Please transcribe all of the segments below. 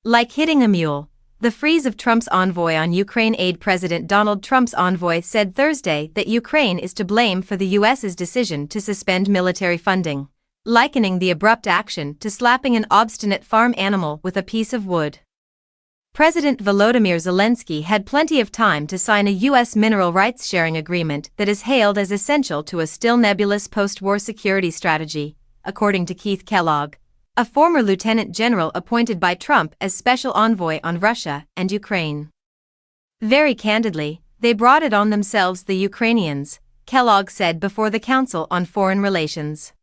Like hitting a mule, the freeze of Trump's envoy on Ukraine aid. President Donald Trump's envoy said Thursday that Ukraine is to blame for the U.S.'s decision to suspend military funding, likening the abrupt action to slapping an obstinate farm animal with a piece of wood. President Volodymyr Zelensky had plenty of time to sign a U.S. mineral rights sharing agreement that is hailed as essential to a still nebulous post-war security strategy, according to Keith Kellogg, a former lieutenant general appointed by Trump as special envoy on Russia and Ukraine. Very candidly, they brought it on themselves, the Ukrainians, Kellogg said before the Council on Foreign Relations.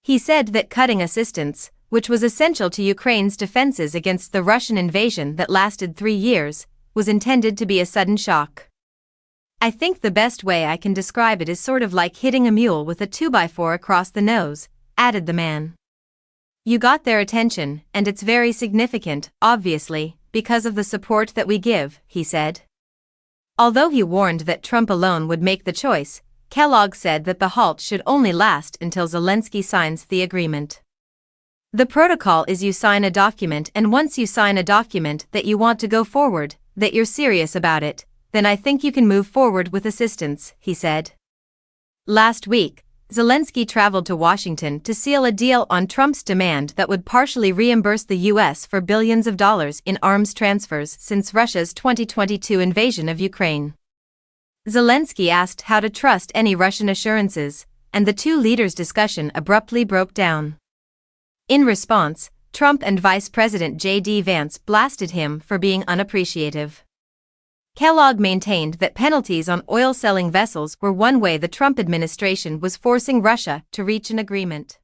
He said that cutting assistance, which was essential to Ukraine's defenses against the Russian invasion that lasted 3 years, was intended to be a sudden shock. I think the best way I can describe it is sort of like hitting a mule with a 2x4 across the nose, added the man. You got their attention, and it's very significant, obviously, because of the support that we give, he said. Although he warned that Trump alone would make the choice, Kellogg said that the halt should only last until Zelensky signs the agreement. The protocol is you sign a document, and once you sign a document that you want to go forward, that you're serious about it, then I think you can move forward with assistance, he said. Last week, Zelensky traveled to Washington to seal a deal on Trump's demand that would partially reimburse the U.S. for billions of dollars in arms transfers since Russia's 2022 invasion of Ukraine. Zelensky asked how to trust any Russian assurances, and the two leaders' discussion abruptly broke down. In response, Trump and Vice President J.D. Vance blasted him for being unappreciative. Kellogg maintained that penalties on oil-selling vessels were one way the Trump administration was forcing Russia to reach an agreement.